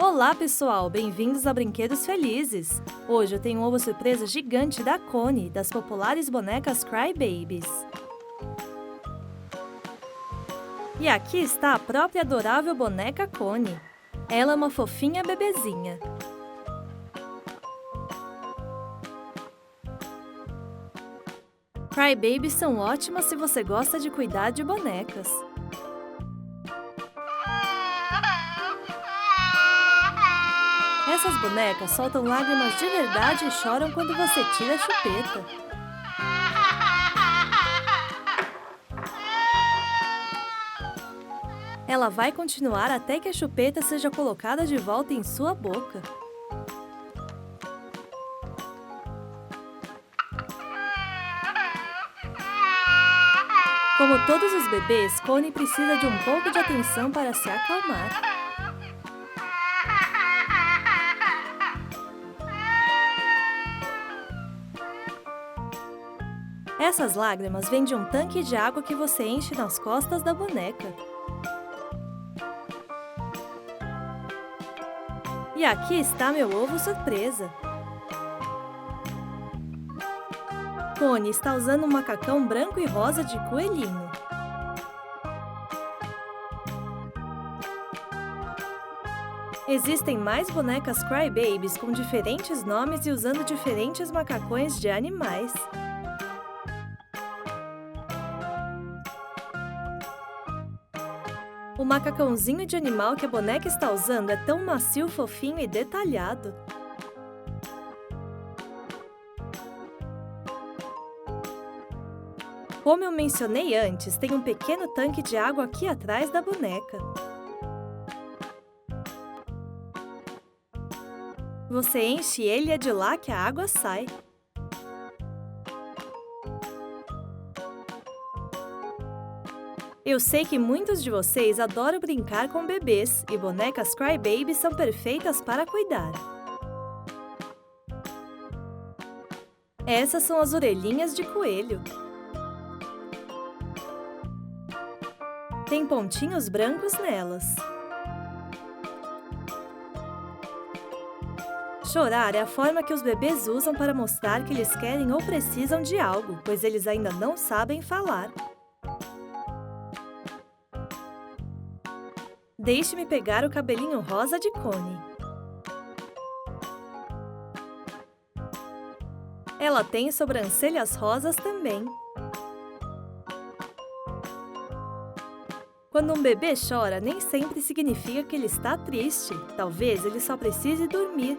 Olá, pessoal! Bem-vindos a Brinquedos Felizes! Hoje eu tenho um ovo surpresa gigante da Connie, das populares bonecas Cry Babies. E aqui está a própria adorável boneca Connie. Ela é uma fofinha bebezinha. Cry Babies são ótimas se você gosta de cuidar de bonecas. Essas bonecas soltam lágrimas de verdade e choram quando você tira a chupeta. Ela vai continuar até que a chupeta seja colocada de volta em sua boca. Como todos os bebês, Connie precisa de um pouco de atenção para se acalmar. Essas lágrimas vêm de um tanque de água que você enche nas costas da boneca. E aqui está meu ovo surpresa. Connie está usando um macacão branco e rosa de coelhinho. Existem mais bonecas Cry Babies com diferentes nomes e usando diferentes macacões de animais. O macacãozinho de animal que a boneca está usando é tão macio, fofinho e detalhado. Como eu mencionei antes, tem um pequeno tanque de água aqui atrás da boneca. Você enche ele e é de lá que a água sai. Eu sei que muitos de vocês adoram brincar com bebês e bonecas Cry Babies são perfeitas para cuidar. Essas são as orelhinhas de coelho. Tem pontinhos brancos nelas. Chorar é a forma que os bebês usam para mostrar que eles querem ou precisam de algo, pois eles ainda não sabem falar. Deixe-me pegar o cabelinho rosa de Connie. Ela tem sobrancelhas rosas também. Quando um bebê chora, nem sempre significa que ele está triste. Talvez ele só precise dormir.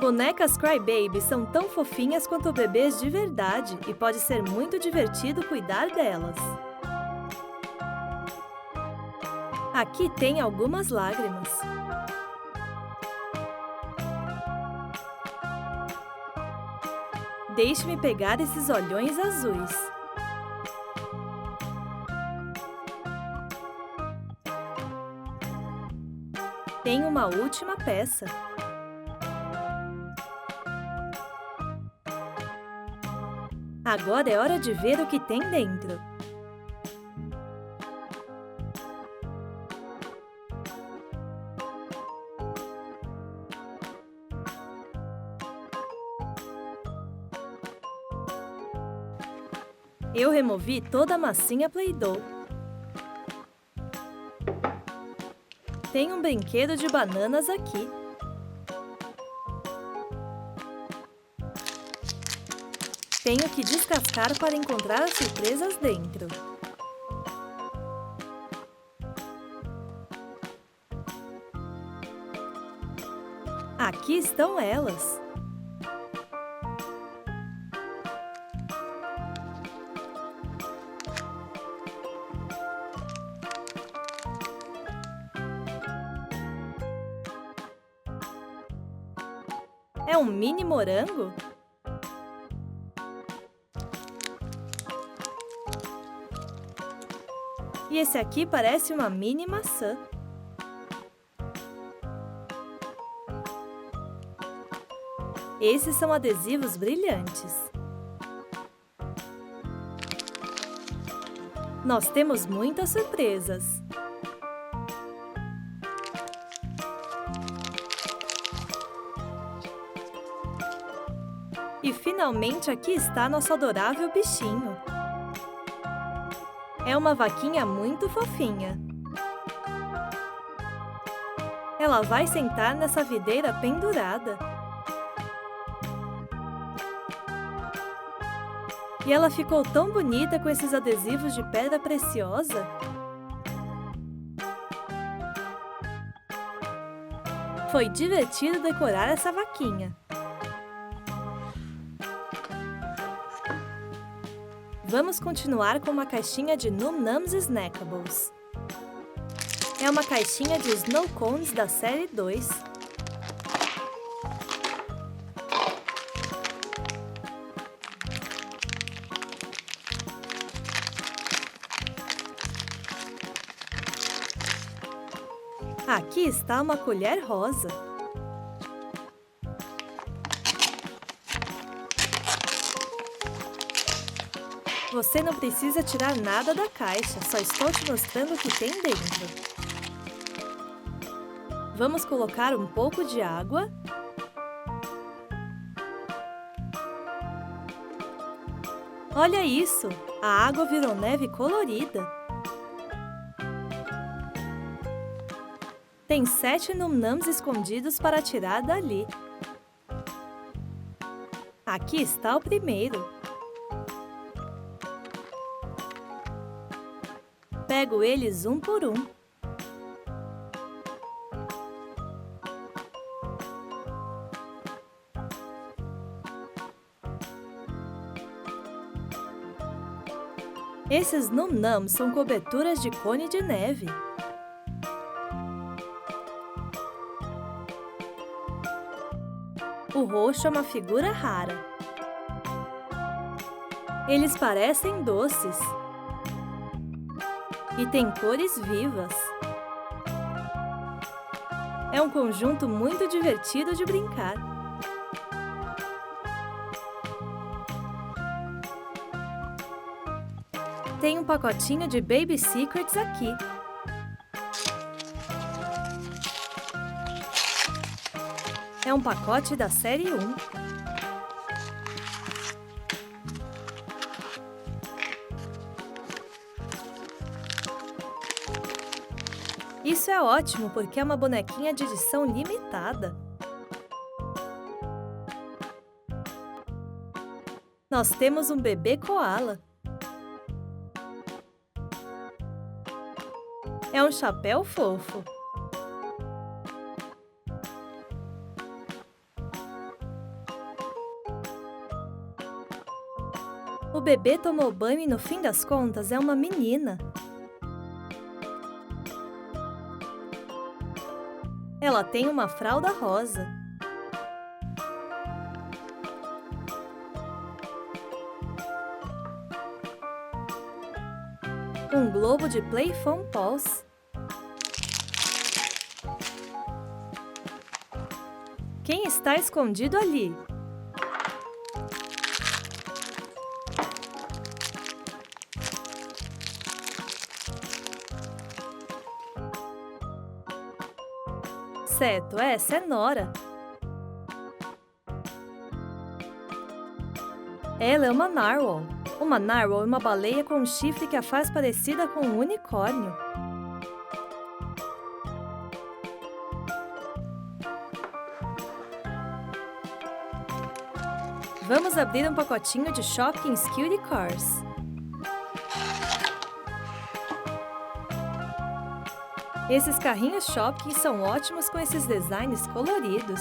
Bonecas Cry Babies são tão fofinhas quanto bebês de verdade e pode ser muito divertido cuidar delas. Aqui tem algumas lágrimas. Deixe-me pegar esses olhões azuis. Tem uma última peça. Agora é hora de ver o que tem dentro. Eu removi toda a massinha Play-Doh. Tem um brinquedo de bananas aqui. Tenho que descascar para encontrar as surpresas dentro. Aqui estão elas. É um mini morango? E esse aqui parece uma mini maçã. Esses são adesivos brilhantes. Nós temos muitas surpresas. E finalmente aqui está nosso adorável bichinho. É uma vaquinha muito fofinha. Ela vai sentar nessa videira pendurada. E ela ficou tão bonita com esses adesivos de pedra preciosa. Foi divertido decorar essa vaquinha. Vamos continuar com uma caixinha de Num Nums Snackables. É uma caixinha de Snow Cones da série 2. Aqui está uma colher rosa. Você não precisa tirar nada da caixa, só estou te mostrando o que tem dentro. Vamos colocar um pouco de água. Olha isso! A água virou neve colorida. Tem 7 Num Nums escondidos para tirar dali. Aqui está o primeiro. Pego eles um por um. Esses Num Nums são coberturas de cone de neve. O roxo é uma figura rara. Eles parecem doces. E tem cores vivas. É um conjunto muito divertido de brincar. Tem um pacotinho de Baby Secrets aqui. É um pacote da série 1. Isso é ótimo, porque é uma bonequinha de edição limitada. Nós temos um bebê koala. É um chapéu fofo. O bebê tomou banho e, no fim das contas, é uma menina. Ela tem uma fralda rosa. Um globo de Play Foam Pulse. Quem está escondido ali? Certo, essa é Nora. Ela é uma Narwhal. Uma Narwhal é uma baleia com um chifre que a faz parecida com um unicórnio. Vamos abrir um pacotinho de Shopkins Cutie Cars. Esses carrinhos Shopkins são ótimos com esses designs coloridos.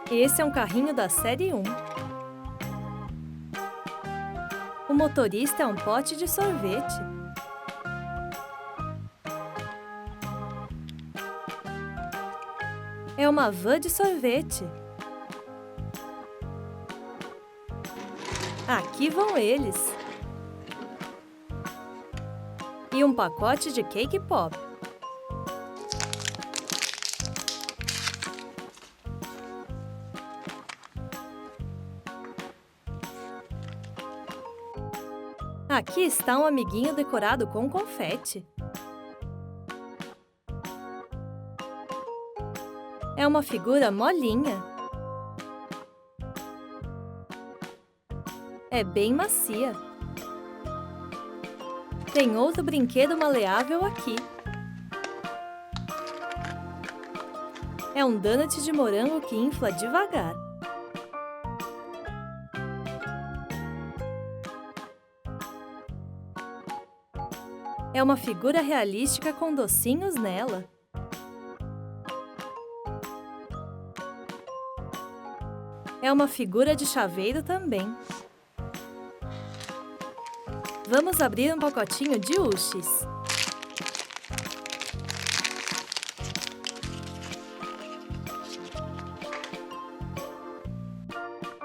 Esse é um carrinho da série 1. O motorista é um pote de sorvete. É uma van de sorvete. Aqui vão eles. E um pacote de cake pop. Aqui está um amiguinho decorado com confete. É uma figura molinha. É bem macia. Tem outro brinquedo maleável aqui. É um donut de morango que infla devagar. É uma figura realística com docinhos nela. É uma figura de chaveiro também. Vamos abrir um pacotinho de Ushis.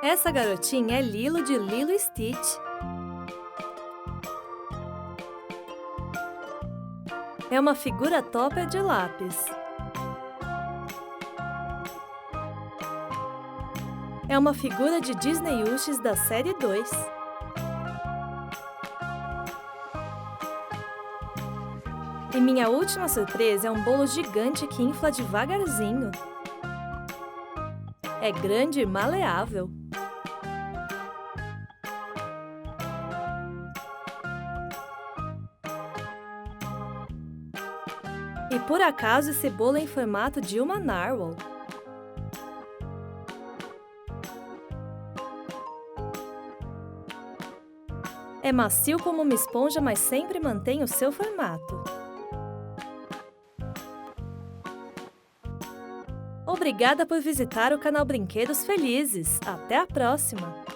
Essa garotinha é Lilo de Lilo e Stitch. É uma figura Topper de lápis. É uma figura de Disney Ushis da série 2. E minha última surpresa é um bolo gigante que infla devagarzinho. É grande e maleável. E por acaso esse bolo é em formato de uma narwhal. É macio como uma esponja, mas sempre mantém o seu formato. Obrigada por visitar o canal Brinquedos Felizes. Até a próxima!